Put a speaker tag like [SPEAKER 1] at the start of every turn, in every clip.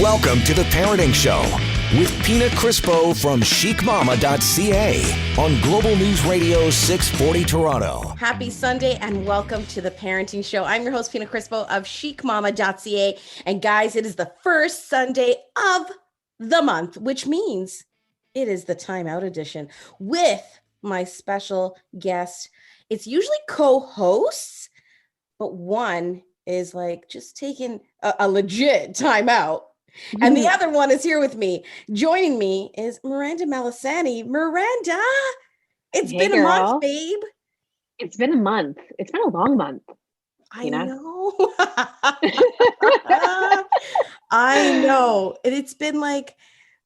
[SPEAKER 1] Welcome to The Parenting Show with Pina Crispo from chicmama.ca on Global News Radio 640 Toronto.
[SPEAKER 2] Happy Sunday and welcome to The Parenting Show. I'm your host, Pina Crispo of chicmama.ca. And guys, it is the first Sunday of the month, which means it is the Time Out edition with my special guest. It's usually co-hosts, but one is like just taking a legit time out. And the other one is here with me. Joining me is Miranda Malasani. Miranda, it's been a month, babe.
[SPEAKER 3] It's been a month. It's been a long month.
[SPEAKER 2] I know. I know. It's been like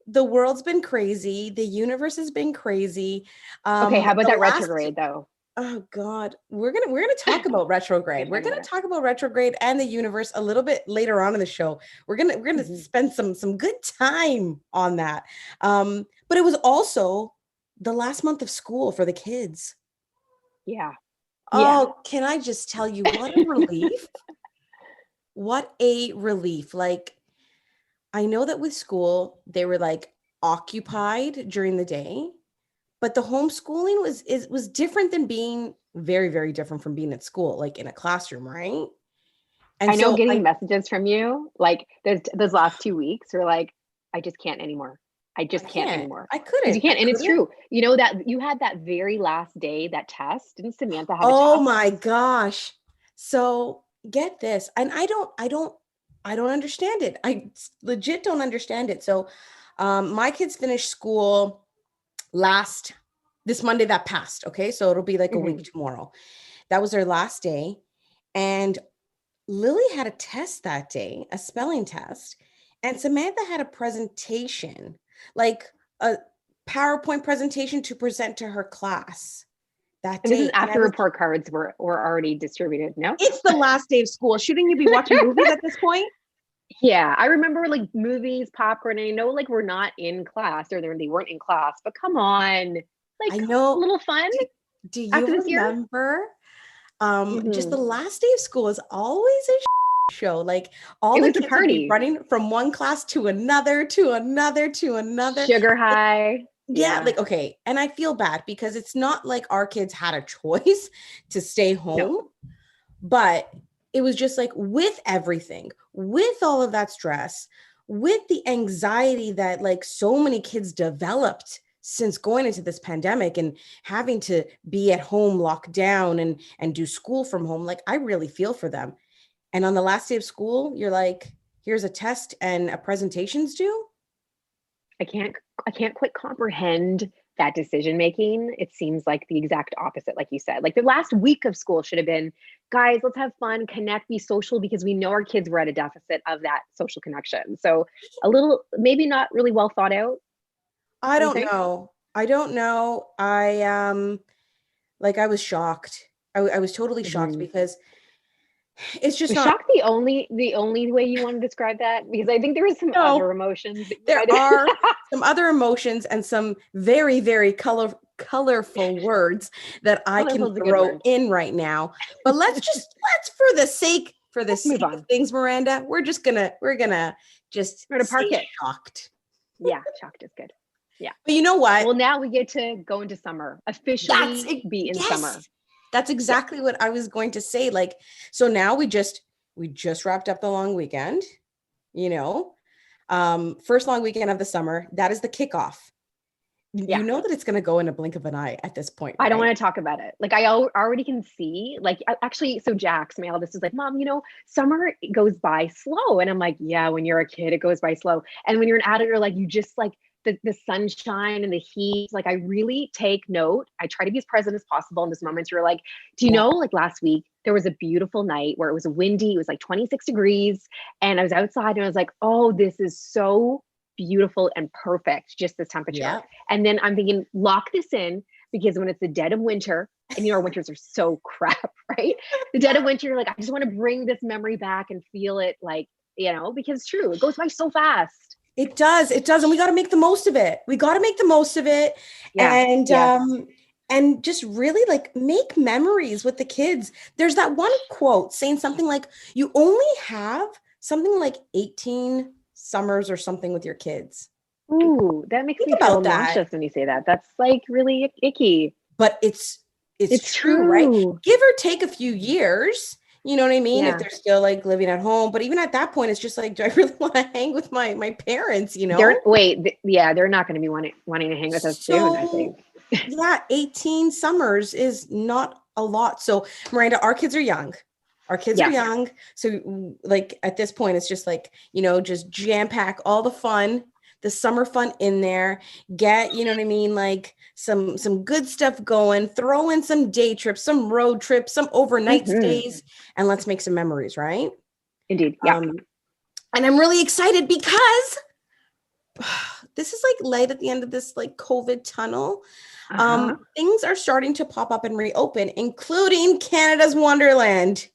[SPEAKER 2] the world's been crazy. The universe has been crazy.
[SPEAKER 3] Okay, how about that retrograde though?
[SPEAKER 2] Oh God, we're gonna talk about retrograde. We're gonna talk about retrograde and the universe a little bit later on in the show. We're gonna spend some good time on that. But it was also the last month of school for the kids.
[SPEAKER 3] Yeah.
[SPEAKER 2] Oh, can I just tell you what a relief? What a relief! Like, I know that with school they were like occupied during the day. But the homeschooling was different than being very, very different from being at school, like in a classroom, right? And
[SPEAKER 3] I know getting messages from you, like those last 2 weeks, you're like, I just can't anymore. I can't anymore.
[SPEAKER 2] I couldn't.
[SPEAKER 3] You can't. And it's true. You know that you had that very last day, that test. Didn't Samantha have a test?
[SPEAKER 2] Oh my gosh. So get this. And I don't understand it. I legit don't understand it. So my kids finished school this Monday that passed. Okay. So it'll be like a week tomorrow. That was their last day. And Lily had a test that day, a spelling test. And Samantha had a presentation, like a PowerPoint presentation to present to her class that day.
[SPEAKER 3] This is after report cards were already distributed. No,
[SPEAKER 2] it's the last day of school. Shouldn't you be watching movies at this point?
[SPEAKER 3] Yeah, I remember like movies, popcorn, and I know like we're not in class or they weren't in class, but come on, like
[SPEAKER 2] I know,
[SPEAKER 3] a little fun.
[SPEAKER 2] Do you remember? Just the last day of school is always a show. Like all the kids would be running from one class to another, to another, to another.
[SPEAKER 3] Sugar high.
[SPEAKER 2] Yeah, like, okay. And I feel bad because it's not like our kids had a choice to stay home, but it was just like with everything, with all of that stress, with the anxiety that like so many kids developed since going into this pandemic and having to be at home locked down and do school from home. Like I really feel for them. And on the last day of school, you're like, here's a test and a presentation's due.
[SPEAKER 3] I can't quite comprehend that decision making. It seems like the exact opposite, like you said. Like the last week of school should have been, guys, let's have fun, connect, be social, because we know our kids were at a deficit of that social connection. So a little, maybe not really well thought out.
[SPEAKER 2] I don't know. I was shocked. I was totally shocked because it's just not.
[SPEAKER 3] Shocked the only way you want to describe that? Because I think there was some other emotions.
[SPEAKER 2] There are some other emotions and some very, very colorful words that I can throw in right now. But let's for the sake of things, Miranda, we're gonna
[SPEAKER 3] park it.
[SPEAKER 2] Shocked.
[SPEAKER 3] Yeah, shocked is good. Yeah.
[SPEAKER 2] But you know what?
[SPEAKER 3] Well, now we get to go into summer. Officially be in summer.
[SPEAKER 2] That's exactly what I was going to say. Like, so now we just wrapped up the long weekend, first long weekend of the summer. That is the kickoff. Yeah. You know that it's going to go in a blink of an eye at this point.
[SPEAKER 3] I don't want to talk about it. Like I already can see, like actually, so Jack's mail, this is like, Mom, summer goes by slow. And I'm like, yeah, when you're a kid, it goes by slow. And when you're an adult, you're like, you just like, the sunshine and the heat, like I really take note. I try to be as present as possible in this moment. You're like, do you know, like last week, there was a beautiful night where it was windy. It was like 26 degrees. And I was outside and I was like, oh, this is so beautiful and perfect, just this temperature. Yeah. And then I'm thinking, lock this in, because when it's the dead of winter, and our winters are so crap, right? The dead of winter, you're like, I just want to bring this memory back and feel it like, because it's true. It goes by so fast.
[SPEAKER 2] It does. And we got to make the most of it. Yeah. And just really like make memories with the kids. There's that one quote saying something like, you only have something like 18 summers or something with your kids.
[SPEAKER 3] Ooh, that makes
[SPEAKER 2] Think
[SPEAKER 3] me feel
[SPEAKER 2] about that.
[SPEAKER 3] nauseous when you say that. That's like really icky.
[SPEAKER 2] But it's true, right? Give or take a few years. You know what I mean? If they're still like living at home, but even at that point, it's just like, do I really want to hang with my parents? You know?
[SPEAKER 3] They're not going to be wanting to hang with us soon, I think.
[SPEAKER 2] Yeah, 18 summers is not a lot. So Miranda, our kids are young. So like at this point, it's just like, you know, just jam pack all the fun, the summer fun in there, get, you know what I mean? Like some good stuff going, throw in some day trips, some road trips, some overnight stays, and let's make some memories, right?
[SPEAKER 3] Indeed. Yeah.
[SPEAKER 2] And I'm really excited because this is like light at the end of this like COVID tunnel. Things are starting to pop up and reopen, including Canada's Wonderland.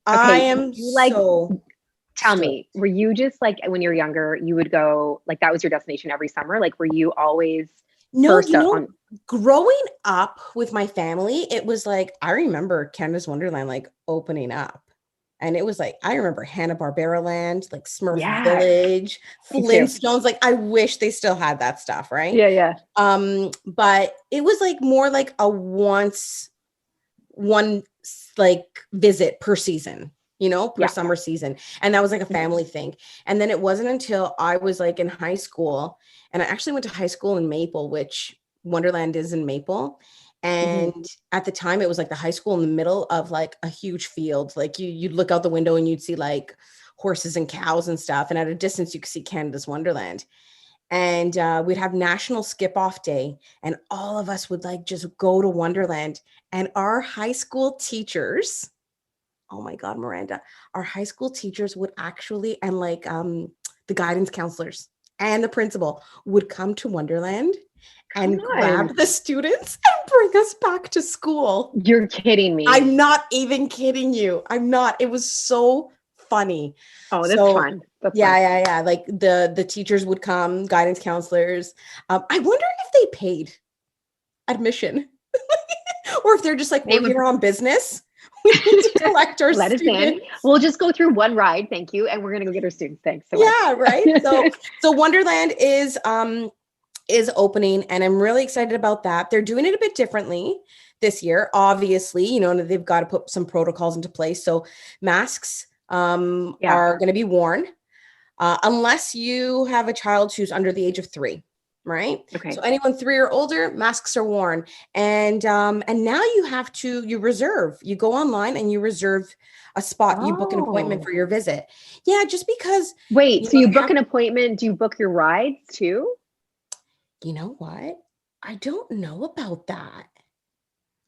[SPEAKER 3] Okay,
[SPEAKER 2] I am
[SPEAKER 3] Tell me, were you just like when you were younger, you would go like that was your destination every summer? Like, were you always
[SPEAKER 2] growing up with my family, it was like I remember Canada's Wonderland like opening up. And it was like, I remember Hanna-Barbera Land, like Smurf Village, Flintstones. Like, I wish they still had that stuff, right?
[SPEAKER 3] Yeah.
[SPEAKER 2] But it was like more like a one like visit per season, you know, per summer season. And that was like a family thing. And then it wasn't until I was like in high school, and I actually went to high school in Maple, which Wonderland is in Maple. And at the time it was like the high school in the middle of like a huge field. Like you'd look out the window and you'd see like horses and cows and stuff. And at a distance you could see Canada's Wonderland. And we'd have National Skip Off Day. And all of us would like just go to Wonderland. And our high school teachers, oh my God, Miranda, our high school teachers would actually, and like the guidance counselors and the principal would come to Wonderland and grab the students and bring us back to school.
[SPEAKER 3] You're kidding me.
[SPEAKER 2] I'm not even kidding you. I'm not. It was so funny.
[SPEAKER 3] Oh, that's fun. That's
[SPEAKER 2] fun.
[SPEAKER 3] Yeah.
[SPEAKER 2] Like the teachers would come, guidance counselors. I wonder if they paid admission or if they're just like, we're here on business. We need to collect our
[SPEAKER 3] Let
[SPEAKER 2] students.
[SPEAKER 3] us in. We'll just go through one ride. Thank you. And we're going to go get our students. Thanks so
[SPEAKER 2] much. Right. So Wonderland is opening, and I'm really excited about that. They're doing it a bit differently this year. Obviously, you know, they've got to put some protocols into place. So masks are going to be worn unless you have a child who's under the age of 3. Right.
[SPEAKER 3] Okay.
[SPEAKER 2] So anyone 3 or older, masks are worn. And now you reserve. You go online and you reserve a spot. You book an appointment for your visit. Yeah, just because.
[SPEAKER 3] Wait, so you book an appointment? Do you book your rides too?
[SPEAKER 2] You know what? I don't know about that.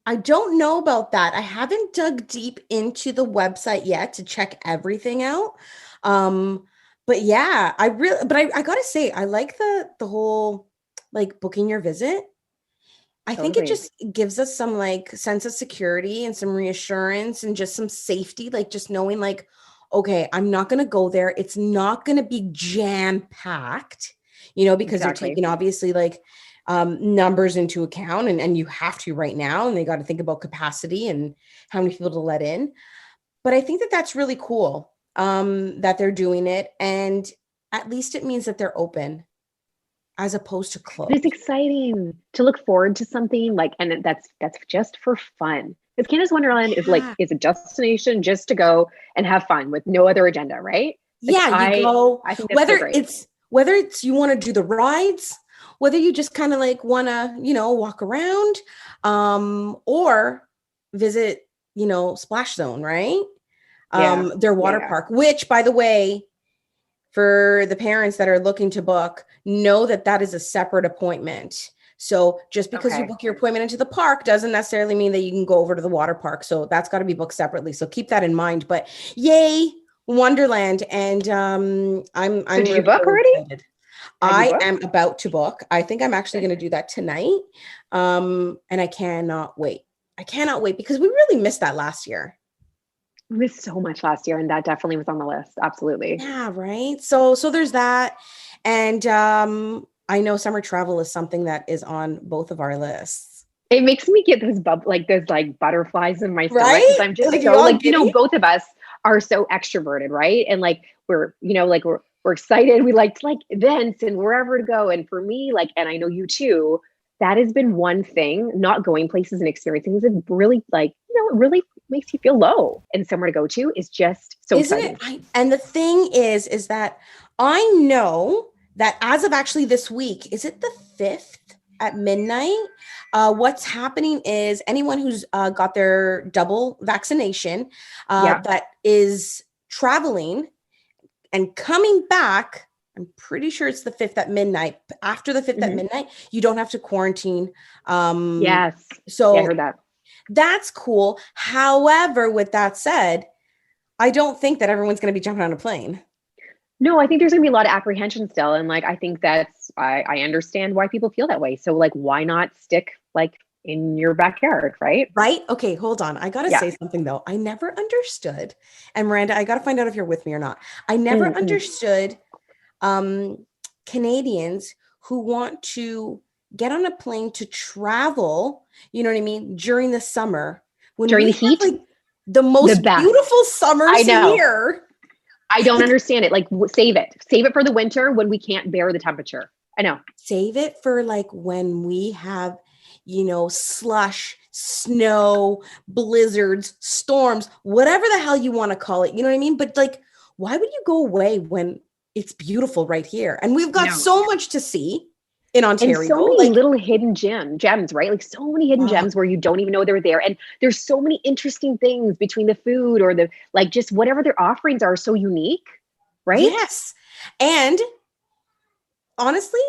[SPEAKER 2] I haven't dug deep into the website yet to check everything out. But yeah, I gotta say, I like the whole like booking your visit. I think it just gives us some like sense of security and some reassurance and just some safety, like just knowing like, okay, I'm not going to go there. It's not going to be jam packed, you know, because they're taking obviously like numbers into account and you have to right now. And they got to think about capacity and how many people to let in. But I think that that's really cool that they're doing it. And at least it means that they're open as opposed to closed.
[SPEAKER 3] It's exciting to look forward to something like, and that's just for fun. Because Canada's Wonderland is a destination just to go and have fun with no other agenda, right?
[SPEAKER 2] Like,
[SPEAKER 3] you
[SPEAKER 2] go.
[SPEAKER 3] I think
[SPEAKER 2] whether it's you want to do the rides, whether you just kind of like want to, you know, walk around, or visit, you know, Splash Zone, right? Their water park, which by the way, for the parents that are looking to book, know that is a separate appointment. So just because you book your appointment into the park doesn't necessarily mean that you can go over to the water park. So that's got to be booked separately. So keep that in mind. But yay, Wonderland. And I'm
[SPEAKER 3] did you book already?
[SPEAKER 2] Excited. I am about to book. I think I'm actually going to do that tonight. And I cannot wait. Because we really missed that last year.
[SPEAKER 3] We missed so much last year, and that definitely was on the list. Absolutely.
[SPEAKER 2] Yeah, right. So there's that. And I know summer travel is something that is on both of our lists.
[SPEAKER 3] It makes me get those butterflies in my stomach.
[SPEAKER 2] Right?
[SPEAKER 3] I'm just both of us are so extroverted, right? And like we're We're excited. We liked like events and wherever to go. And for me, like, and I know you too, that has been one thing, not going places and experiencing things. It really like, it really makes you feel low. And somewhere to go to is just so
[SPEAKER 2] Isn't
[SPEAKER 3] exciting.
[SPEAKER 2] it? And the thing is that I know that as of actually this week, is it the 5th at midnight? What's happening is anyone who's got their double vaccination that is traveling and coming back, I'm pretty sure it's the 5th at midnight. After the 5th at midnight, you don't have to quarantine.
[SPEAKER 3] Yes.
[SPEAKER 2] So
[SPEAKER 3] I heard that.
[SPEAKER 2] That's cool. However, with that said, I don't think that everyone's going to be jumping on a plane.
[SPEAKER 3] No, I think there's gonna be a lot of apprehension still. And like, I think I understand why people feel that way. So like, why not stick like in your backyard, right?
[SPEAKER 2] Right? Okay, hold on. I got to say something though. I never understood, and Miranda, I got to find out if you're with me or not. I never understood Canadians who want to get on a plane to travel, you know what I mean, during the summer. When
[SPEAKER 3] During
[SPEAKER 2] we
[SPEAKER 3] the heat?
[SPEAKER 2] have, like, the most beautiful summers here.
[SPEAKER 3] I don't understand it. Like save it for the winter when we can't bear the temperature. I know.
[SPEAKER 2] Save it for like when we have, slush, snow, blizzards, storms, whatever the hell you want to call it. You know what I mean? But like, why would you go away when it's beautiful right here? And we've got so much to see in Ontario.
[SPEAKER 3] And so many little hidden gems, right? Like so many hidden gems where you don't even know they're there. And there's so many interesting things between the food or the, like just whatever their offerings are so unique, right?
[SPEAKER 2] Yes. And honestly,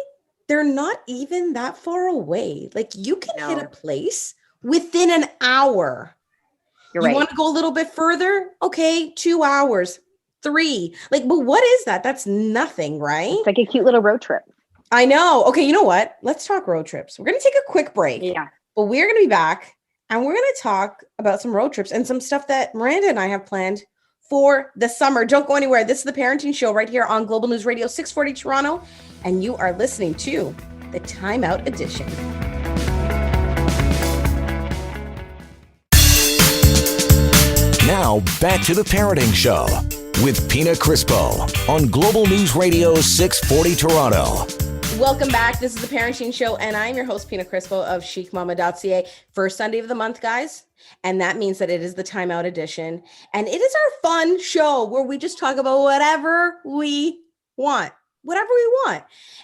[SPEAKER 2] they're not even that far away. Like you can hit a place within an hour.
[SPEAKER 3] You're right.
[SPEAKER 2] You want to go a little bit further? Okay, 2 hours, 3. Like, but what is that? That's nothing, right?
[SPEAKER 3] It's like a cute little road trip.
[SPEAKER 2] I know. Okay, you know what? Let's talk road trips. We're going to take a quick break.
[SPEAKER 3] Yeah.
[SPEAKER 2] But we're going to be back and we're going to talk about some road trips and some stuff that Miranda and I have planned for the summer. Don't go anywhere. This is the Parenting Show right here on Global News Radio 640 Toronto. And you are listening to the Time Out Edition.
[SPEAKER 1] Now back to the Parenting Show with Pina Crispo on Global News Radio 640 Toronto.
[SPEAKER 2] Welcome back. This is the Parenting Show, and I'm your host, Pina Crispo of chicmama.ca. First Sunday of the month, guys, and that means that it is the Time Out Edition, and it is our fun show where we just talk about whatever we want.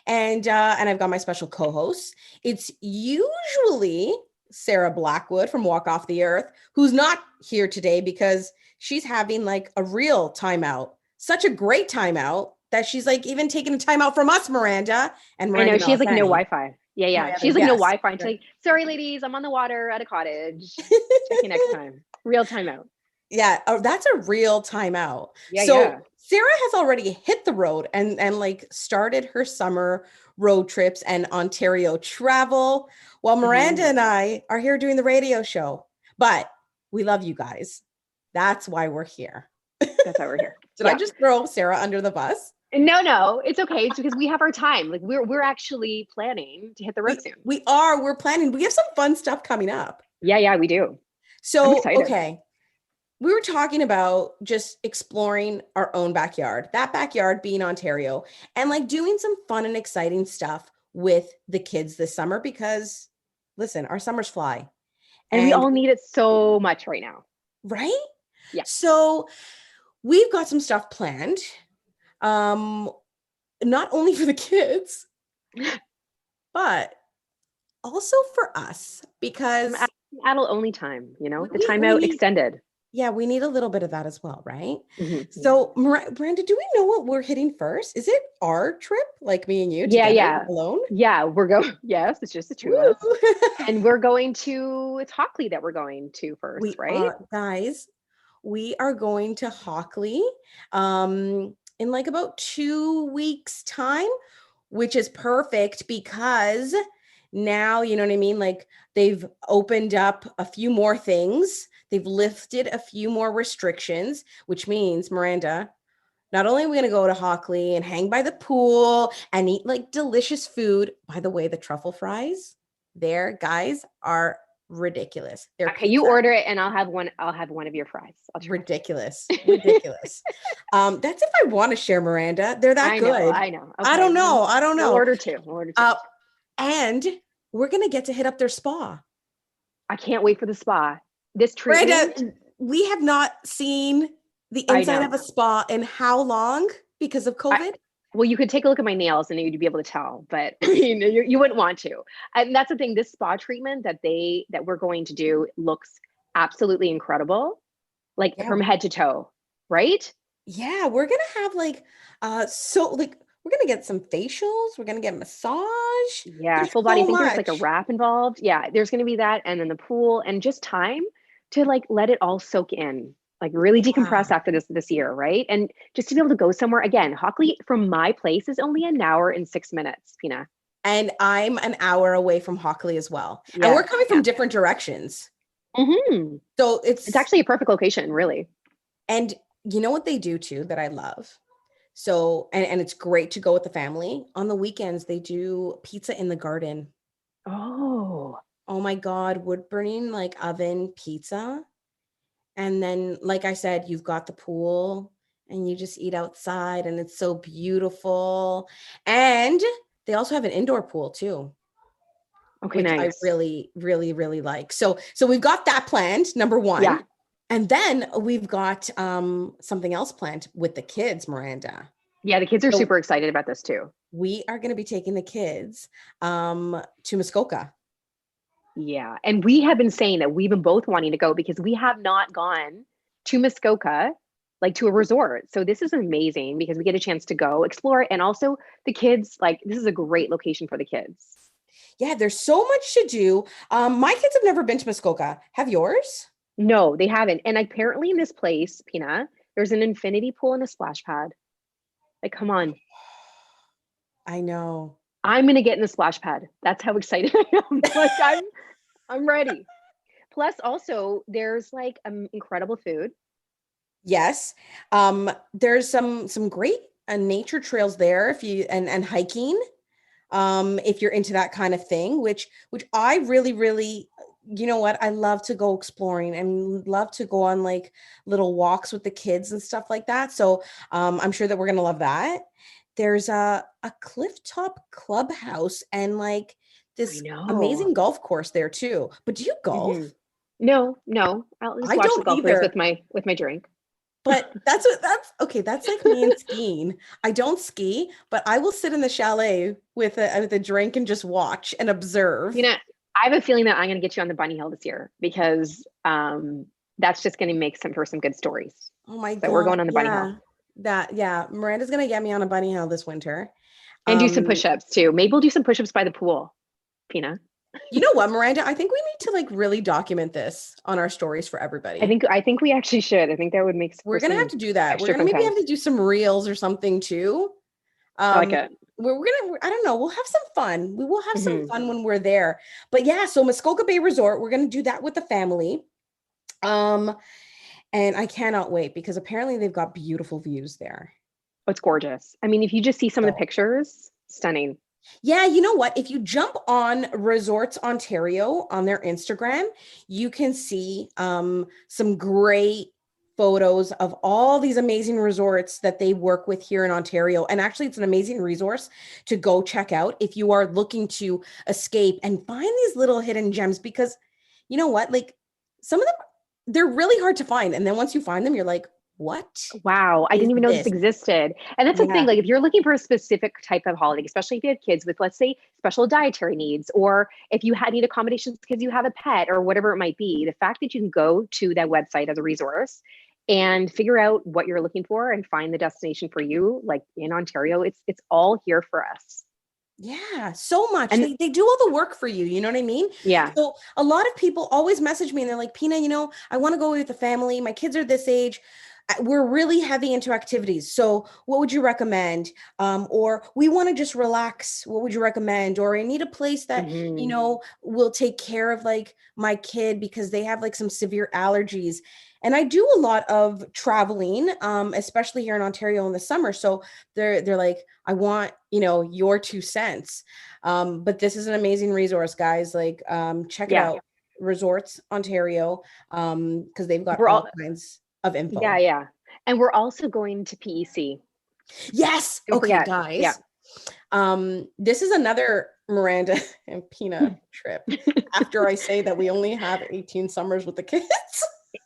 [SPEAKER 2] And I've got my special co-host. It's usually Sarah Blackwood from Walk Off the Earth, who's not here today because she's having like a real timeout, such a great timeout that she's like even taking a timeout from us, Miranda. And Miranda,
[SPEAKER 3] I know she has like no Wi-Fi. Yeah.
[SPEAKER 2] Miranda,
[SPEAKER 3] She's like no Wi-Fi. And she's like, sorry, ladies, I'm on the water at a cottage. Check you next time. Real timeout.
[SPEAKER 2] Yeah. Oh, that's a real timeout.
[SPEAKER 3] Yeah.
[SPEAKER 2] Sarah has already hit the road and like started her summer road trips and Ontario travel while Miranda and I are here doing the radio show. But we love you guys. That's why we're here.
[SPEAKER 3] That's why we're here.
[SPEAKER 2] Did I just throw Sarah under the bus?
[SPEAKER 3] No, it's okay. It's because we have our time. Like we're actually planning to hit the road soon.
[SPEAKER 2] We're planning. We have some fun stuff coming up.
[SPEAKER 3] Yeah, we do.
[SPEAKER 2] So, okay. We were talking about just exploring our own backyard, that backyard being Ontario, and like doing some fun and exciting stuff with the kids this summer because, listen, our summers fly.
[SPEAKER 3] And we all need it so much right now.
[SPEAKER 2] Right?
[SPEAKER 3] Yeah.
[SPEAKER 2] So we've got some stuff planned, not only for the kids, but also for us because
[SPEAKER 3] adult only time, the timeout extended.
[SPEAKER 2] Yeah, we need a little bit of that as well, right? So, Miranda, do we know what we're hitting first? Is it our trip, like me and you together, alone?
[SPEAKER 3] Yeah, we're going. Yes, it's just the two of us, and we're going to. It's Hockley that we're going to first, right?
[SPEAKER 2] Guys, we are going to Hockley in like about 2 weeks' time, which is perfect because now, you know what I mean? Like they've opened up a few more things. They've lifted a few more restrictions, which means, Miranda, not only are we going to go to Hockley and hang by the pool and eat like delicious food. By the way, the truffle fries there, guys, are ridiculous. Their
[SPEAKER 3] Okay, you order it and I'll have one of your fries. I'll try.
[SPEAKER 2] ridiculous. Ridiculous. That's if I want to share, Miranda. They're that good.
[SPEAKER 3] I know.
[SPEAKER 2] I
[SPEAKER 3] Okay.
[SPEAKER 2] don't know. I don't know.
[SPEAKER 3] We'll order two.
[SPEAKER 2] And we're gonna get to hit up their spa.
[SPEAKER 3] I can't wait for the spa. This treatment.
[SPEAKER 2] Miranda, we have not seen the inside of a spa in how long because of COVID?
[SPEAKER 3] Well, you could take a look at my nails and you'd be able to tell, but you wouldn't want to. And that's the thing. This spa treatment that we're going to do looks absolutely incredible, like from head to toe, right?
[SPEAKER 2] Yeah, we're gonna have we're gonna get some facials. We're gonna get massage.
[SPEAKER 3] Yeah,
[SPEAKER 2] there's
[SPEAKER 3] full body.
[SPEAKER 2] so
[SPEAKER 3] I think
[SPEAKER 2] much.
[SPEAKER 3] there's like a wrap involved. Yeah, there's going to be that, and then the pool, and just time to like let it all soak in. Like really decompress after this year, right? And just to be able to go somewhere again. Hockley from my place is only an hour and 6 minutes, Pina.
[SPEAKER 2] And I'm an hour away from Hockley as well. Yeah. And we're coming from different directions.
[SPEAKER 3] Mm-hmm.
[SPEAKER 2] So it's
[SPEAKER 3] actually a perfect location, really.
[SPEAKER 2] And you know what they do too that I love? So, and it's great to go with the family. On the weekends, they do pizza in the garden.
[SPEAKER 3] Oh
[SPEAKER 2] my God, wood burning, like oven pizza. And then, like I said, you've got the pool and you just eat outside and it's so beautiful. And they also have an indoor pool too.
[SPEAKER 3] Okay,
[SPEAKER 2] which
[SPEAKER 3] nice.
[SPEAKER 2] I really, really, really like. So we've got that planned, number one.
[SPEAKER 3] Yeah.
[SPEAKER 2] And then we've got something else planned with the kids, Miranda.
[SPEAKER 3] Yeah, the kids are super excited about this too.
[SPEAKER 2] We are going to be taking the kids to Muskoka.
[SPEAKER 3] Yeah. And we have been saying that we've been both wanting to go because we have not gone to Muskoka, like to a resort. So this is amazing because we get a chance to go explore. And also the kids, like this is a great location for the kids.
[SPEAKER 2] Yeah, there's so much to do. My kids have never been to Muskoka. Have yours?
[SPEAKER 3] No, they haven't. And apparently in this place, Pina, there's an infinity pool and a splash pad. Like, come on.
[SPEAKER 2] I know.
[SPEAKER 3] I'm going to get in the splash pad. That's how excited I am. Like I'm ready. Plus also there's like incredible food.
[SPEAKER 2] Yes. There's some great nature trails there if you and hiking. If you're into that kind of thing, which I really, really, you know what? I love to go exploring and love to go on like little walks with the kids and stuff like that. So I'm sure that we're going to love that. There's a clifftop clubhouse and like this amazing golf course there too. But do you golf?
[SPEAKER 3] Mm-hmm. No. I'll just watch the golfers with my drink.
[SPEAKER 2] But that's okay. That's like me and skiing. I don't ski, but I will sit in the chalet with a drink and just watch and observe.
[SPEAKER 3] You know, I have a feeling that I'm going to get you on the bunny hill this year because that's just going to make for some good stories.
[SPEAKER 2] Oh my God.
[SPEAKER 3] So we're going on the bunny hill.
[SPEAKER 2] Miranda's going to get me on a bunny hill this winter.
[SPEAKER 3] And do some push-ups too. Maybe we'll do some push-ups by the pool, Pina.
[SPEAKER 2] You know what, Miranda? I think we need to like really document this on our stories for everybody.
[SPEAKER 3] I think we actually should. I think that would make sense.
[SPEAKER 2] We're gonna have to do that. We're gonna maybe have to do some reels or something too.
[SPEAKER 3] I like it.
[SPEAKER 2] We're gonna, I don't know, we'll have some fun. We will have some fun when we're there. But yeah, so Muskoka Bay Resort, we're gonna do that with the family. And I cannot wait because apparently they've got beautiful views there.
[SPEAKER 3] Oh, it's gorgeous. I mean, if you just see some of the pictures, stunning.
[SPEAKER 2] Yeah, you know what? If you jump on Resorts Ontario on their Instagram, you can see some great photos of all these amazing resorts that they work with here in Ontario. And actually, it's an amazing resource to go check out if you are looking to escape and find these little hidden gems because you know what? Like some of them, they're really hard to find. And then once you find them, you're like, what?
[SPEAKER 3] Wow, I didn't even know this existed. And that's the thing, like if you're looking for a specific type of holiday, especially if you have kids with, let's say, special dietary needs, or if you need accommodations because you have a pet or whatever it might be, the fact that you can go to that website as a resource and figure out what you're looking for and find the destination for you, like in Ontario, it's all here for us.
[SPEAKER 2] Yeah, so much. And they do all the work for you. You know what I mean?
[SPEAKER 3] Yeah.
[SPEAKER 2] So a lot of people always message me and they're like, Pina, you know, I want to go with the family. My kids are this age. We're really heavy into activities. So what would you recommend? Or we want to just relax. What would you recommend? Or I need a place that, you know, will take care of like my kid because they have like some severe allergies. And I do a lot of traveling, especially here in Ontario in the summer. So they're like, I want, you know, your 2 cents. But this is an amazing resource, guys. Like, check it out. Resorts Ontario, because they've got
[SPEAKER 3] We're
[SPEAKER 2] all
[SPEAKER 3] all,
[SPEAKER 2] kinds of info.
[SPEAKER 3] yeah. And we're also going to PEC.
[SPEAKER 2] Yes.
[SPEAKER 3] Don't
[SPEAKER 2] Okay,
[SPEAKER 3] forget. Yeah.
[SPEAKER 2] guys. This is another Miranda and Pina trip. After I say that we only have 18 summers with the kids.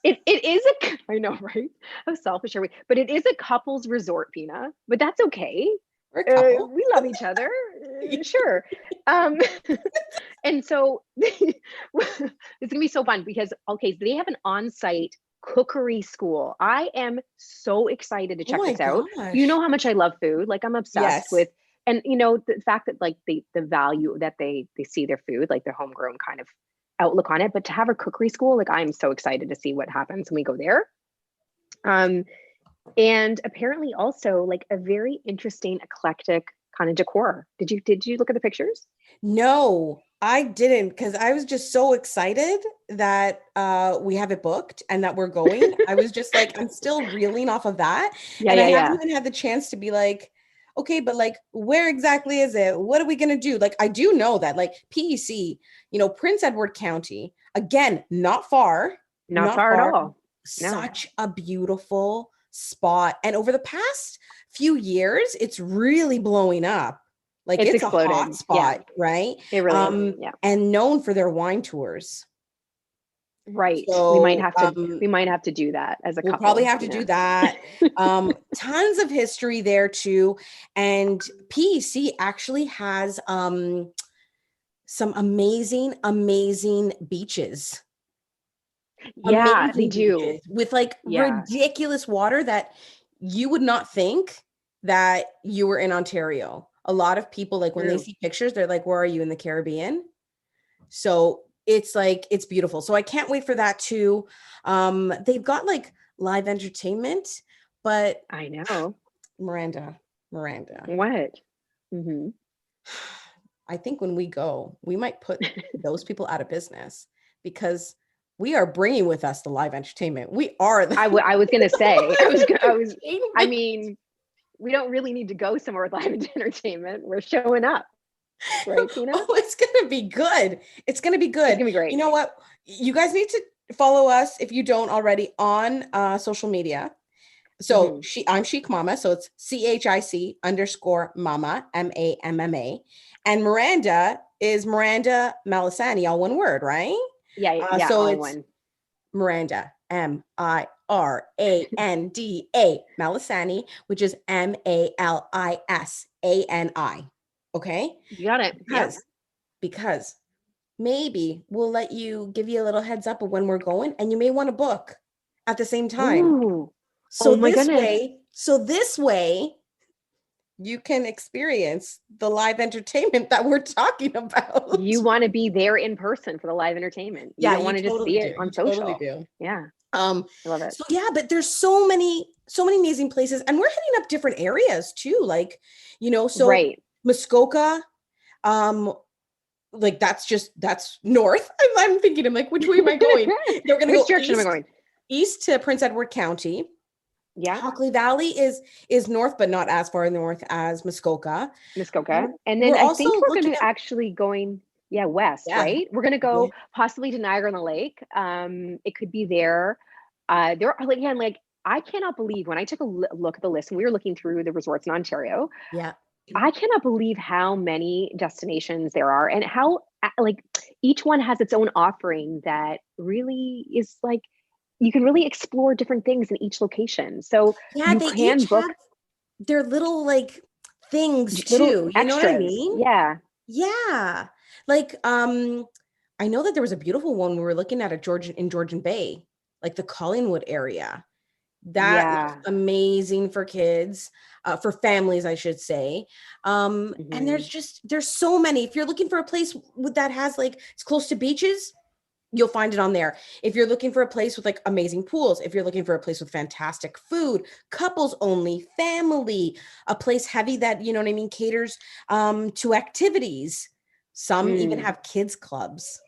[SPEAKER 3] It is I know, right? How selfish are we? But it is a couple's resort, Pina. But that's okay.
[SPEAKER 2] We're a couple.
[SPEAKER 3] We love each other. Sure. And so it's gonna be so fun because so they have an on-site cookery school. I am so excited to check this out.
[SPEAKER 2] Gosh.
[SPEAKER 3] You know how much I love food. Like I'm obsessed with, and you know, the fact that like the value that they see their food, like their homegrown kind of outlook on it. But to have a cookery school, like I'm so excited to see what happens when we go there. And apparently also like a very interesting eclectic kind of decor. Did you look at the pictures?
[SPEAKER 2] No, I didn't, because I was just so excited that we have it booked and that we're going. I was just like, I'm still reeling off of that. I haven't even had the chance to be like, okay, but like, where exactly is it? What are we going to do? Like, I do know that like PEC, Prince Edward County, again, not far
[SPEAKER 3] at all.
[SPEAKER 2] Such a beautiful spot. And over the past few years, it's really blowing up. Like it's a hot spot, right?
[SPEAKER 3] It really is, yeah.
[SPEAKER 2] And known for their wine tours.
[SPEAKER 3] Right. So, we might have to do that as a couple.
[SPEAKER 2] We'll probably have to do that. Tons of history there too. And PEC actually has some amazing beaches.
[SPEAKER 3] Yeah, they do.
[SPEAKER 2] Beaches with like ridiculous water that you would not think that you were in Ontario. A lot of people, like when they see pictures, they're like, where are you, in the Caribbean? So it's like, it's beautiful. So I can't wait for that too. They've got like live entertainment, but
[SPEAKER 3] I know.
[SPEAKER 2] Miranda.
[SPEAKER 3] What? Mm-hmm.
[SPEAKER 2] I think when we go, we might put those people out of business because we are bringing with us the live entertainment. We are.
[SPEAKER 3] I was going to say, I mean, we don't really need to go somewhere with live entertainment. We're showing up. Right, Tina?
[SPEAKER 2] Oh, it's going to be good. It's going to be good.
[SPEAKER 3] It's going to be great.
[SPEAKER 2] You know what? You guys need to follow us, if you don't already, on social media. So I'm Chic Mama. So it's CHIC_Mama, MAMMA. And Miranda is Miranda Malasani, all one word, right?
[SPEAKER 3] Yeah.
[SPEAKER 2] So
[SPEAKER 3] all
[SPEAKER 2] it's
[SPEAKER 3] one.
[SPEAKER 2] Miranda, Miranda Malasani, which is MALISANI. Okay.
[SPEAKER 3] You got it.
[SPEAKER 2] Because maybe we'll give you a little heads up of when we're going, and you may want to book at the same time.
[SPEAKER 3] Ooh.
[SPEAKER 2] This way you can experience the live entertainment that we're talking about.
[SPEAKER 3] You want to be there in person for the live entertainment. You don't want to just see it on social.
[SPEAKER 2] Totally do.
[SPEAKER 3] Yeah. I love it.
[SPEAKER 2] So yeah, but there's so many amazing places, and we're hitting up different areas too. Like,
[SPEAKER 3] right.
[SPEAKER 2] Muskoka, like that's north. I'm thinking, I'm like, which way am I going? They're going to go
[SPEAKER 3] direction am I going?
[SPEAKER 2] East to Prince Edward County.
[SPEAKER 3] Yeah.
[SPEAKER 2] Hockley Valley is north, but not as far north as Muskoka.
[SPEAKER 3] And then I think we're going to actually going west, right? We're going to go possibly to Niagara on the Lake. It could be there. There are, again, like, I cannot believe when I took a look at the list and we were looking through the resorts in Ontario.
[SPEAKER 2] Yeah.
[SPEAKER 3] I cannot believe how many destinations there are and how like each one has its own offering that really is like, you can really explore different things in each location. So
[SPEAKER 2] you can book their little like things too. You know what I mean?
[SPEAKER 3] Yeah.
[SPEAKER 2] Yeah. Like, I know that there was a beautiful one we were looking at in Georgian Bay, like the Collingwood area. That looks amazing for kids, for families, I should say. And there's so many. If you're looking for a place that has like, it's close to beaches, you'll find it on there. If you're looking for a place with like amazing pools, if you're looking for a place with fantastic food, couples only, family, a place heavy that, you know what I mean, caters to activities. Some even have kids clubs.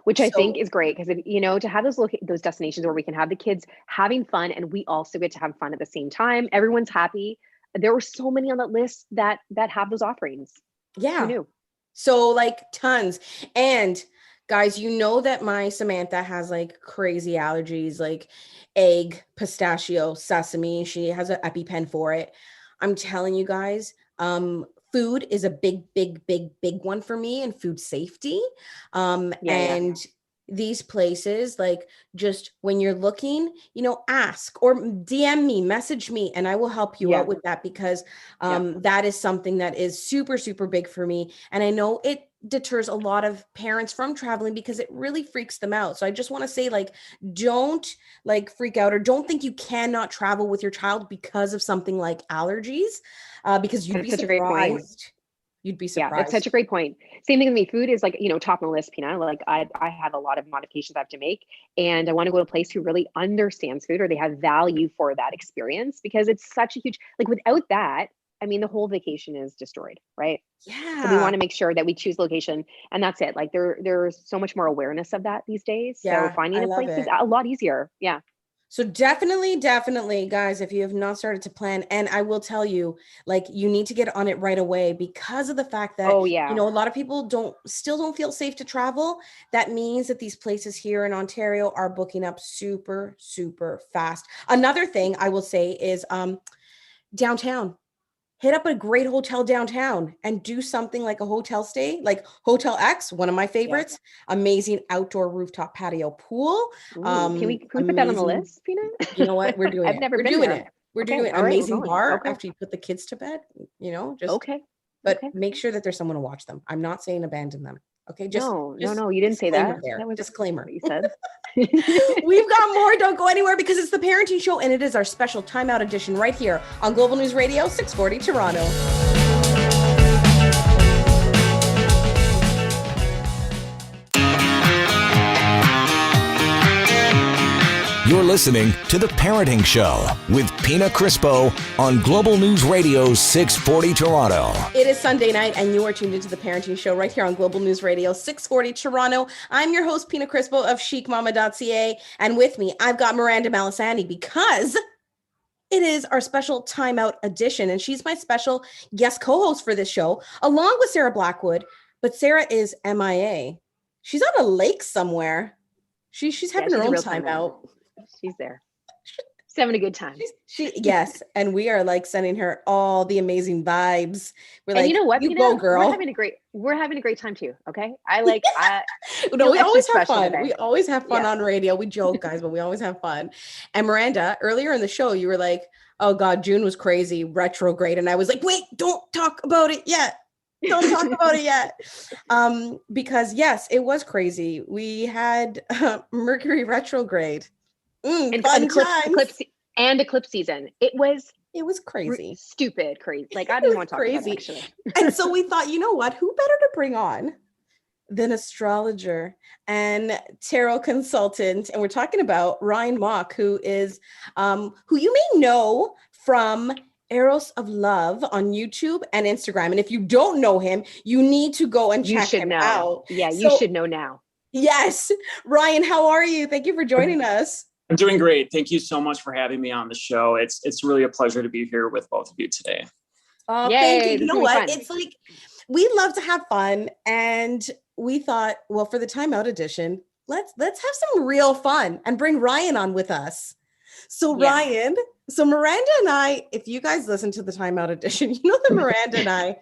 [SPEAKER 3] Which I think is great because, to have those destinations where we can have the kids having fun and we also get to have fun at the same time. Everyone's happy. There were so many on that list that have those offerings.
[SPEAKER 2] Yeah.
[SPEAKER 3] Who knew?
[SPEAKER 2] So like tons. And Guys, you know that my Samantha has like crazy allergies, like egg, pistachio, sesame. She has an EpiPen for it. I'm telling you guys, food is a big one for me, and food safety. And these places, like, just when you're looking, ask or DM me, message me, and I will help you out with that, because that is something that is super, super big for me. And I know it deters a lot of parents from traveling because it really freaks them out. So I just want to say, like, don't like freak out, or don't think you cannot travel with your child because of something like allergies, because you'd be surprised. You'd be surprised.
[SPEAKER 3] Yeah, that's such a great point. Same thing with me. Food is like, top on the list, Pina. Like I have a lot of modifications I have to make, and I want to go to a place who really understands food, or they have value for that experience, because it's such a huge, like, without that, I mean, the whole vacation is destroyed, right?
[SPEAKER 2] Yeah.
[SPEAKER 3] So we want to make sure that we choose location, and that's it. Like there's so much more awareness of that these days.
[SPEAKER 2] Yeah,
[SPEAKER 3] so finding a place is a lot easier. Yeah.
[SPEAKER 2] So definitely, guys, if you have not started to plan, and I will tell you, like, you need to get on it right away, because of the fact that, a lot of people still don't feel safe to travel. That means that these places here in Ontario are booking up super, super fast. Another thing I will say is downtown. Hit up a great hotel downtown and do something like a hotel stay, like Hotel X, one of my favorites. Amazing outdoor rooftop patio pool.
[SPEAKER 3] Ooh, can we put that on the list, Pina?
[SPEAKER 2] You know what? We're doing it.
[SPEAKER 3] I've never
[SPEAKER 2] We're
[SPEAKER 3] been
[SPEAKER 2] doing
[SPEAKER 3] there.
[SPEAKER 2] it. We're
[SPEAKER 3] Okay,
[SPEAKER 2] doing it.
[SPEAKER 3] all right,
[SPEAKER 2] Amazing bar
[SPEAKER 3] Okay.
[SPEAKER 2] after you put the kids to bed. Just
[SPEAKER 3] okay.
[SPEAKER 2] But
[SPEAKER 3] Okay.
[SPEAKER 2] make sure that there's someone to watch them. I'm not saying abandon them. Okay.
[SPEAKER 3] No, you didn't say that.
[SPEAKER 2] There.
[SPEAKER 3] That was
[SPEAKER 2] disclaimer.
[SPEAKER 3] What you said.
[SPEAKER 2] We've got more. Don't go anywhere, because it's the Parenting Show, and it is our special timeout edition right here on Global News Radio 640 Toronto.
[SPEAKER 1] You're listening to The Parenting Show with Pina Crispo on Global News Radio 640 Toronto.
[SPEAKER 2] It is Sunday night, and you are tuned into The Parenting Show right here on Global News Radio 640 Toronto. I'm your host, Pina Crispo of chicmama.ca, and with me, I've got Miranda Malasani, because it is our special timeout edition, and she's my special guest co-host for this show, along with Sarah Blackwood. But Sarah is MIA. She's on a lake somewhere. She's having her own timeout.
[SPEAKER 3] She's there. She's having a good time.
[SPEAKER 2] Yes, and we are like sending her all the amazing vibes. We're
[SPEAKER 3] and
[SPEAKER 2] like,
[SPEAKER 3] you know what?
[SPEAKER 2] You go, girl.
[SPEAKER 3] We're having a great time too. Okay,
[SPEAKER 2] we always have fun.
[SPEAKER 3] Today.
[SPEAKER 2] We always have fun on radio. We joke, guys, but we always have fun. And Miranda, earlier in the show, you were like, "Oh God, June was crazy, retrograde," and I was like, "Wait, don't talk about it yet." Don't talk about it yet. Because yes, it was crazy. We had Mercury retrograde.
[SPEAKER 3] And eclipse season. It was
[SPEAKER 2] crazy.
[SPEAKER 3] Stupid crazy. Like, I didn't want to talk about it, actually.
[SPEAKER 2] And so we thought, you know what? Who better to bring on than astrologer and tarot consultant? And we're talking about Ryan Mock, who is who you may know from Eros of Love on YouTube and Instagram. And if you don't know him, you need to go and check him out.
[SPEAKER 3] Yeah, you should know now.
[SPEAKER 2] Yes. Ryan, how are you? Thank you for joining us.
[SPEAKER 4] I'm doing great. Thank you so much for having me on the show. It's really a pleasure to be here with both of you today.
[SPEAKER 2] Oh, thank you. You know what? It's like, we love to have fun. And we thought, well, for the timeout edition, let's have some real fun and bring Ryan on with us. So Ryan, Miranda and I, if you guys listen to the timeout edition, you know that Miranda and I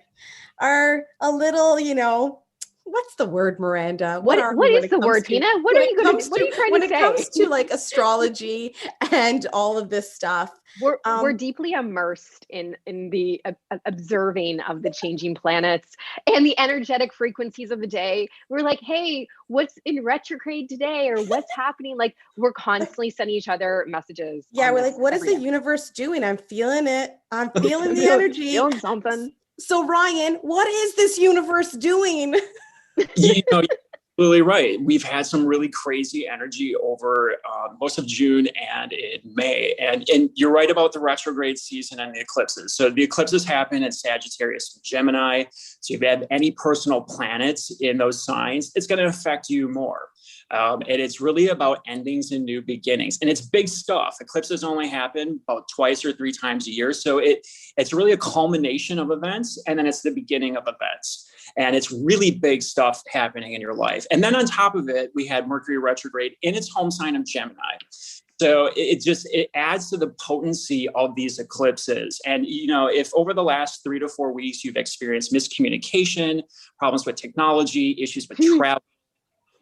[SPEAKER 2] are a little, what's the word, Miranda?
[SPEAKER 3] What is the word, Tina? What are you trying to say?
[SPEAKER 2] When it comes to like astrology and all of this stuff,
[SPEAKER 3] we're deeply immersed in the observing of the changing planets and the energetic frequencies of the day. We're like, hey, what's in retrograde today, or what's happening? Like, we're constantly sending each other messages.
[SPEAKER 2] Yeah, we're like, what is the universe doing? I'm feeling it. I'm feeling the energy.
[SPEAKER 3] Feeling something.
[SPEAKER 2] So Ryan, what is this universe doing?
[SPEAKER 4] You're absolutely right. We've had some really crazy energy over most of June and in May. And you're right about the retrograde season and the eclipses. So the eclipses happen in Sagittarius and Gemini. So if you have any personal planets in those signs, it's going to affect you more. And it's really about endings and new beginnings. And it's big stuff. Eclipses only happen about twice or three times a year. So it's really a culmination of events, and then it's the beginning of events. And it's really big stuff happening in your life. And then on top of it, we had Mercury retrograde in its home sign of Gemini. So it adds to the potency of these eclipses. And, if over the last 3 to 4 weeks, you've experienced miscommunication, problems with technology, issues with travel,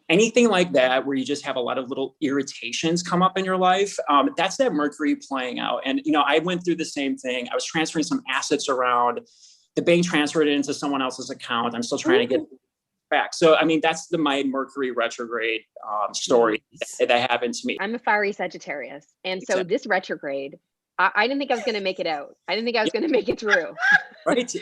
[SPEAKER 4] anything like that, where you just have a lot of little irritations come up in your life, that's that Mercury playing out. And, I went through the same thing. I was transferring some assets around. The bank transferred it into someone else's account. I'm still trying to get back. So, that's my Mercury retrograde story that happened to me.
[SPEAKER 3] I'm a fiery Sagittarius. And so this retrograde, I didn't think I was going to make it out. I didn't think I was going to make it through.
[SPEAKER 4] Right.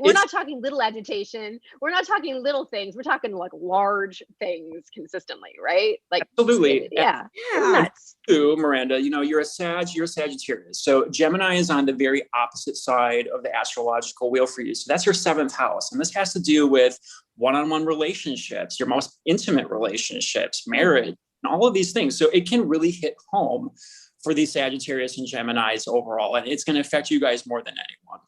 [SPEAKER 3] We're not talking little agitation. We're not talking little things. We're talking like large things consistently, right? Like
[SPEAKER 4] absolutely.
[SPEAKER 3] Yeah.
[SPEAKER 4] Nuts. You, Miranda, you're a Sagittarius. So Gemini is on the very opposite side of the astrological wheel for you. So that's your 7th house. And this has to do with one-on-one relationships, your most intimate relationships, marriage, and all of these things. So it can really hit home for these Sagittarius and Geminis overall. And it's going to affect you guys more than anyone.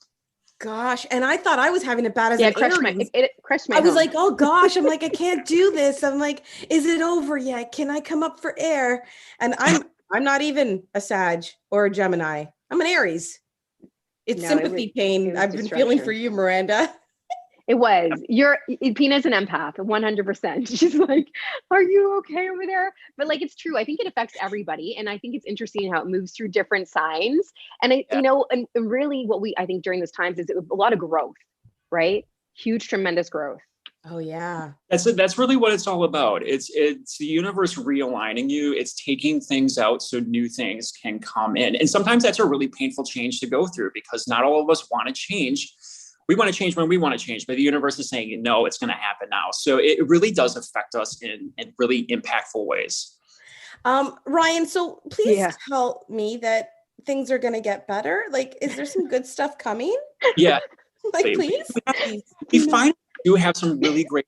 [SPEAKER 2] Gosh. And I thought I was having it bad as
[SPEAKER 3] it crushed my
[SPEAKER 2] I was like, oh gosh, I'm like, I can't do this. I'm like, is it over yet? Can I come up for air? And I'm not even a Sag or a Gemini. I'm an Aries. It's sympathy pain I've been feeling for you, Miranda.
[SPEAKER 3] It was. Pina's an empath, 100%. She's like, are you okay over there? But like, it's true. I think it affects everybody. And I think it's interesting how it moves through different signs. And and really what I think during this times is a lot of growth, right? Huge, tremendous growth.
[SPEAKER 2] Oh yeah.
[SPEAKER 4] That's really what it's all about. It's the universe realigning you. It's taking things out so new things can come in. And sometimes that's a really painful change to go through because not all of us want to change. We want to change when we want to change, but the universe is saying, no, it's going to happen now. So it really does affect us in really impactful ways.
[SPEAKER 2] Ryan, so please tell me that things are going to get better. Like, is there some good stuff coming?
[SPEAKER 4] Yeah.
[SPEAKER 2] Please?
[SPEAKER 4] We finally do have some really great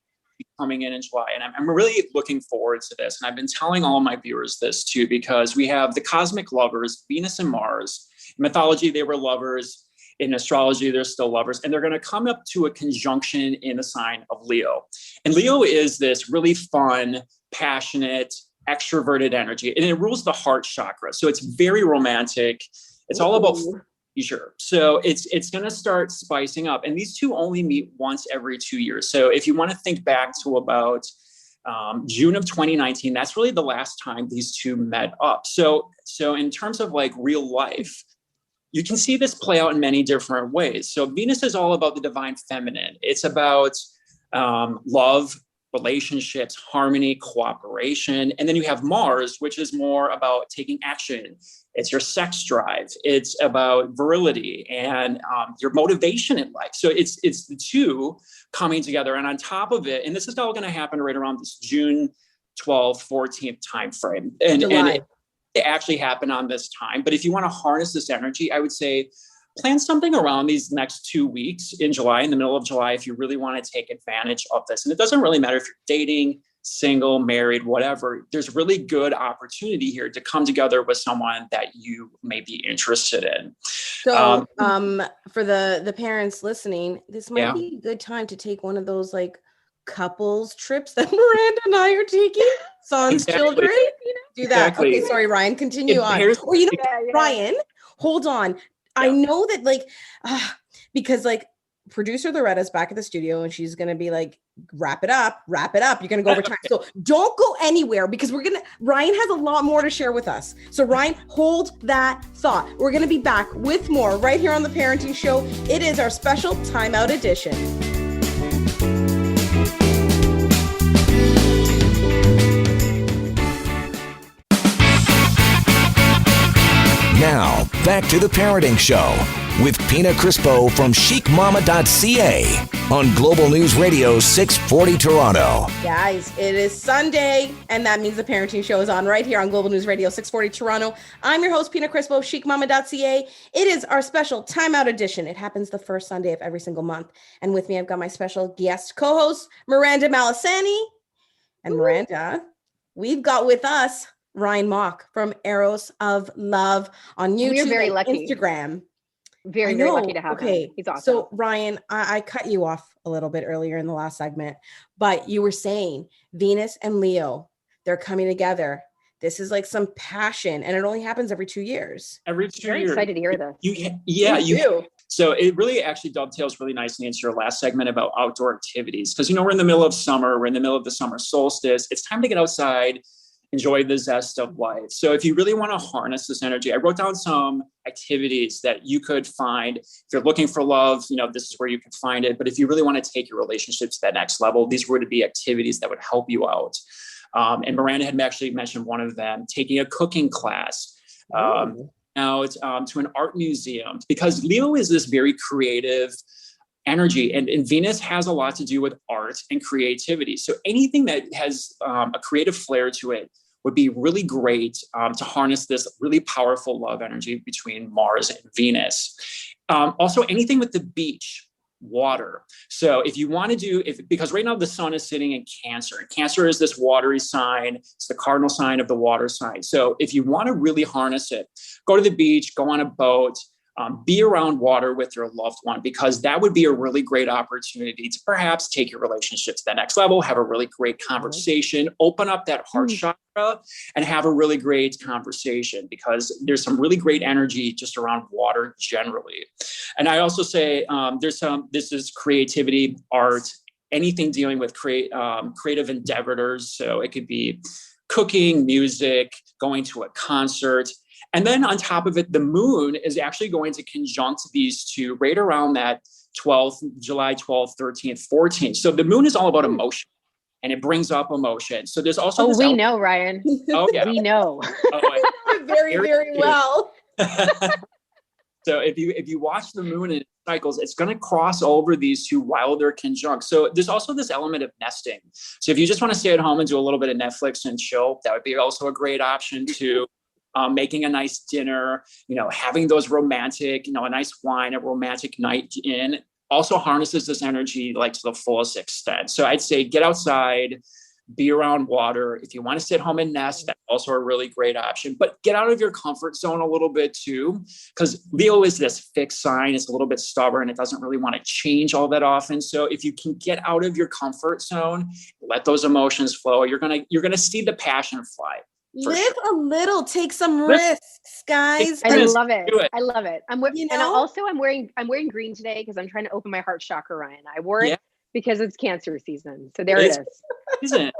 [SPEAKER 4] coming in July. And I'm really looking forward to this. And I've been telling all of my viewers this too, because we have the cosmic lovers, Venus and Mars. In mythology, they were lovers. In astrology, they're still lovers, and they're going to come up to a conjunction in the sign of Leo. And Leo is this really fun, passionate, extroverted energy, and it rules the heart chakra. So it's very romantic. It's all about leisure. So it's going to start spicing up. And these two only meet once every 2 years. So if you want to think back to about June of 2019, that's really the last time these two met up. So in terms of like real life, you can see this play out in many different ways. So Venus is all about the divine feminine. It's about love, relationships, harmony, cooperation. And then you have Mars, which is more about taking action. It's your sex drive. It's about virility and your motivation in life. So it's the two coming together. And on top of it, and this is all going to happen right around this June 12th, 14th timeframe. And it actually happen on this time. But if you want to harness this energy, I would say plan something around these next 2 weeks in July, in the middle of July, if you really want to take advantage of this. And it doesn't really matter if you're dating, single, married, whatever. There's really good opportunity here to come together with someone that you may be interested in.
[SPEAKER 2] So for the parents listening, this might be a good time to take one of those like couples trips that Miranda and I are taking. Sons, children, do that. Exactly. Okay, sorry, Ryan, continue on. Or Ryan, hold on. Yeah. I know that because producer Loretta's back at the studio and she's going to be like, wrap it up. You're going to go over time. So don't go anywhere because Ryan has a lot more to share with us. So Ryan, hold that thought. We're going to be back with more right here on the Parenting Show. It is our special timeout edition.
[SPEAKER 1] Now, back to the Parenting Show with Pina Crispo from chicmama.ca on Global News Radio 640 Toronto.
[SPEAKER 2] Guys, it is Sunday, and that means the Parenting Show is on right here on Global News Radio 640 Toronto. I'm your host, Pina Crispo, chicmama.ca. It is our special timeout edition. It happens the first Sunday of every single month. And with me, I've got my special guest co-host, Miranda Malasani. And Miranda, we've got with us Ryan Mock from Arrows of Love on YouTube,
[SPEAKER 3] very lucky.
[SPEAKER 2] Instagram.
[SPEAKER 3] Very, very lucky to have him. He's awesome.
[SPEAKER 2] So Ryan, I cut you off a little bit earlier in the last segment, but you were saying Venus and Leo, they're coming together. This is like some passion, and it only happens every 2 years.
[SPEAKER 4] Every 2
[SPEAKER 3] Very
[SPEAKER 4] years.
[SPEAKER 3] excited to hear this.
[SPEAKER 2] You.
[SPEAKER 4] So it really actually dovetails really nicely into your last segment about outdoor activities. Because, we're in the middle of summer, we're in the middle of the summer solstice. It's time to get outside, enjoy the zest of life. So if you really want to harness this energy, I wrote down some activities that you could find. If you're looking for love, this is where you can find it. But if you really want to take your relationship to that next level, these were to be activities that would help you out. And Miranda had actually mentioned one of them, taking a cooking class. Out to an art museum, because Leo is this very creative energy, and Venus has a lot to do with art and creativity. So anything that has a creative flair to it would be really great to harness this really powerful love energy between Mars and Venus. Also, anything with the beach, water. So if you want to because right now the sun is sitting in Cancer, and Cancer is this watery sign. It's the cardinal sign of the water sign. So if you want to really harness it, go to the beach, go on a boat, be around water with your loved one, because that would be a really great opportunity to perhaps take your relationship to the next level, have a really great conversation, open up that heart chakra and have a really great conversation, because there's some really great energy just around water generally. And I also say this is creativity, art, anything dealing with creative endeavors. So it could be cooking, music, going to a concert. And then on top of it, the moon is actually going to conjunct these two right around that July 12th, 13th, 14th. So the moon is all about emotion, and it brings up emotion. So there's also
[SPEAKER 3] we know, Ryan.
[SPEAKER 4] Oh, yeah.
[SPEAKER 3] We know.
[SPEAKER 2] Very, very well.
[SPEAKER 4] So if you watch the moon in cycles, it's going to cross over these two while they're conjunct. So there's also this element of nesting. So if you just want to stay at home and do a little bit of Netflix and chill, that would be also a great option too. Making a nice dinner, having those romantic, a nice wine, a romantic night in, also harnesses this energy like to the fullest extent. So I'd say get outside, be around water. If you want to sit home and nest, that's also a really great option. But get out of your comfort zone a little bit too, because Leo is this fixed sign. It's a little bit stubborn. It doesn't really want to change all that often. So if you can get out of your comfort zone, let those emotions flow, you're gonna see the passion fly.
[SPEAKER 2] Live a little, take some risks, guys.
[SPEAKER 3] I love it. I love it. And also I'm wearing green today because I'm trying to open my heart chakra, Ryan. I wore it because it's Cancer season. So there it is.
[SPEAKER 4] Season.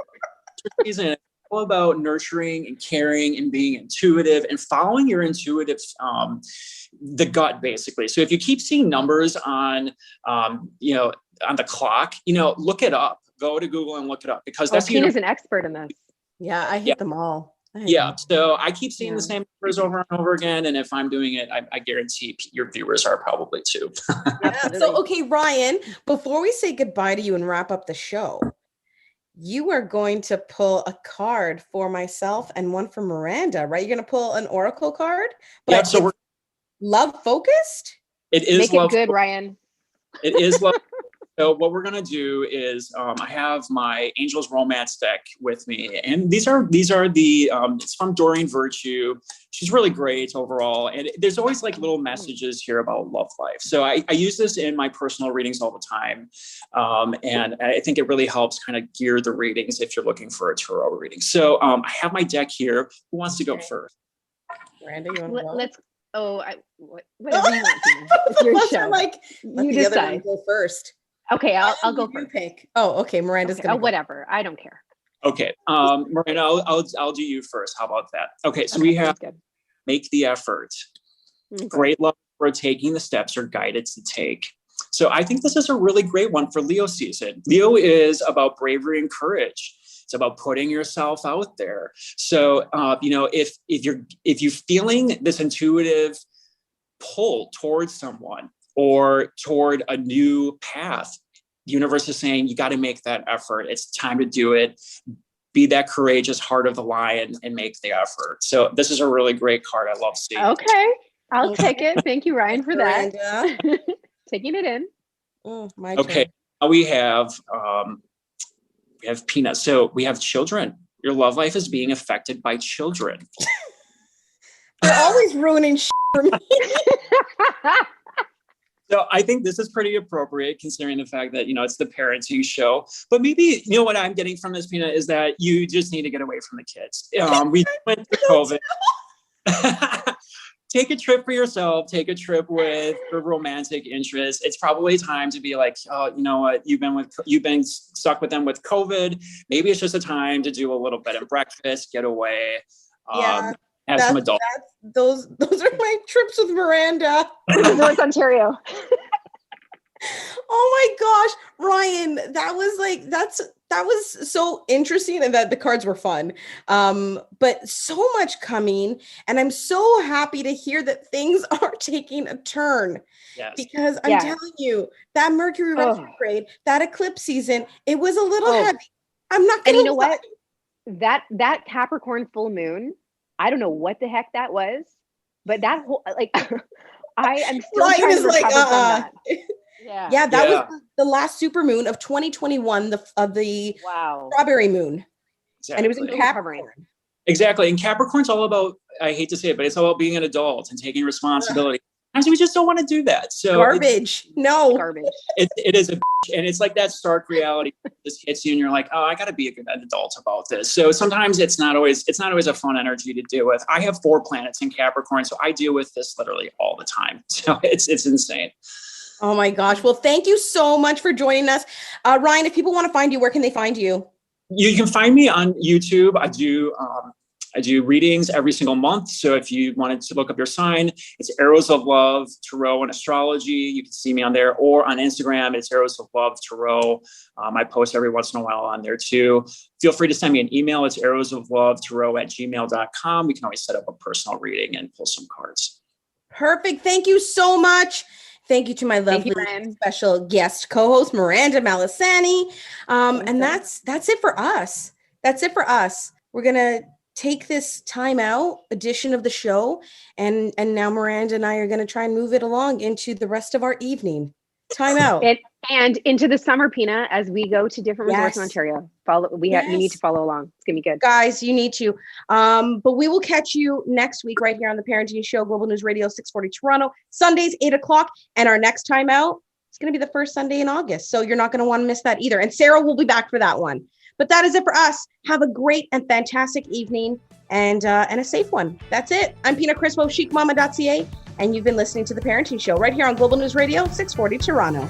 [SPEAKER 4] It's all about nurturing and caring and being intuitive and following your intuitive, the gut basically. So if you keep seeing numbers on the clock, look it up. Go to Google and look it up, because that's
[SPEAKER 3] Tina's an expert in this.
[SPEAKER 2] Yeah, I hit them all.
[SPEAKER 4] So I keep seeing the same numbers over and over again. And if I'm doing it, I guarantee your viewers are probably too.
[SPEAKER 2] So, okay, Ryan, before we say goodbye to you and wrap up the show, you are going to pull a card for myself and one for Miranda, right? You're going to pull an oracle card?
[SPEAKER 4] But so we're
[SPEAKER 2] love focused?
[SPEAKER 4] It is.
[SPEAKER 3] Make it good, Ryan.
[SPEAKER 4] It is love. So what we're going to do is I have my Angels Romance deck with me, and these are the it's from Doreen Virtue. She's really great overall, and there's always like little messages here about love life. So I use this in my personal readings all the time, and I think it really helps kind of gear the readings if you're looking for a tarot reading. So I have my deck here. Who wants to go first?
[SPEAKER 2] Miranda, you want to go?
[SPEAKER 3] Let's. Whatever you want. It's your show.
[SPEAKER 2] You decide. Go first.
[SPEAKER 3] Okay, I'll go first.
[SPEAKER 2] Pick. Oh, okay. Miranda's gonna.
[SPEAKER 3] Whatever. I don't care.
[SPEAKER 4] Okay, Miranda, I'll do you first. How about that? Okay, so we have make the effort. Okay. Great love for taking the steps you're guided to take. So I think this is a really great one for Leo season. Leo is about bravery and courage. It's about putting yourself out there. So if you're feeling this intuitive pull towards someone, or toward a new path, the universe is saying, you got to make that effort. It's time to do it. Be that courageous heart of the lion and make the effort. So this is a really great card. I love seeing.
[SPEAKER 3] Okay. I'll take it. Thank you, Ryan, for that. Taking it in.
[SPEAKER 2] My turn.
[SPEAKER 4] Okay. Now we have Peanut. So we have children. Your love life is being affected by children.
[SPEAKER 2] They're always ruining for me.
[SPEAKER 4] So I think this is pretty appropriate considering the fact that, it's the parenting show. But maybe, what I'm getting from this, Pina, is that you just need to get away from the kids. We went through COVID. Take a trip for yourself. Take a trip with your romantic interest. It's probably time to be like, oh, you know what? You've been stuck with them with COVID. Maybe it's just a time to do a little bed and breakfast, get away.
[SPEAKER 2] Yeah.
[SPEAKER 4] Have some adult.
[SPEAKER 2] Those are my trips with Miranda.
[SPEAKER 3] North Ontario.
[SPEAKER 2] Oh my gosh, Ryan, that was so interesting, and that the cards were fun. But so much coming, and I'm so happy to hear that things are taking a turn.
[SPEAKER 4] Yes.
[SPEAKER 2] Because I'm telling you, that Mercury retrograde, that eclipse season, it was a little heavy. I'm not gonna.
[SPEAKER 3] And you know what? That Capricorn full moon, I don't know what the heck that was, but that whole I am still
[SPEAKER 2] Ryan
[SPEAKER 3] trying
[SPEAKER 2] is
[SPEAKER 3] to recover from that.
[SPEAKER 2] Yeah, that was the last super moon of 2021, the strawberry moon.
[SPEAKER 4] Exactly.
[SPEAKER 2] And it was in Capricorn.
[SPEAKER 4] Exactly. And Capricorn's all about, I hate to say it, but it's all about being an adult and taking responsibility. Sometimes we just don't want to do that. So
[SPEAKER 2] garbage.
[SPEAKER 4] It is and it's like that stark reality just hits you and you're like, oh, I got to be an adult about this. So sometimes it's not always a fun energy to deal with. I have 4 planets in Capricorn, so I deal with this literally all the time. So it's insane.
[SPEAKER 2] Oh my gosh. Well, thank you so much for joining us. Ryan, if people want to find you, where can they find you?
[SPEAKER 4] You can find me on YouTube. I do readings every single month. So if you wanted to look up your sign, it's Arrows of Love, Tarot, and Astrology. You can see me on there, or on Instagram, it's Arrows of Love, Tarot. I post every once in a while on there too. Feel free to send me an email. It's arrowsoflovetarot@gmail.com. We can always set up a personal reading and pull some cards.
[SPEAKER 2] Perfect. Thank you so much. Thank you to my lovely special guest co-host, Miranda Malasani. And that's it for us. We're going to take this time out edition of the show. And now Miranda and I are going to try and move it along into the rest of our evening. Time out.
[SPEAKER 3] And into the summer, Pina, as we go to different resorts in Ontario. You need to follow along. It's gonna be good.
[SPEAKER 2] Guys, you need to. But we will catch you next week right here on the Parenting Show, Global News Radio 640 Toronto, Sundays, 8:00. And our next time out, it's going to be the first Sunday in August. So you're not going to want to miss that either. And Sarah will be back for that one. But that is it for us. Have a great and fantastic evening and a safe one. That's it. I'm Pina Crispo of chicmama.ca, and you've been listening to the Parenting Show right here on Global News Radio 640 Toronto.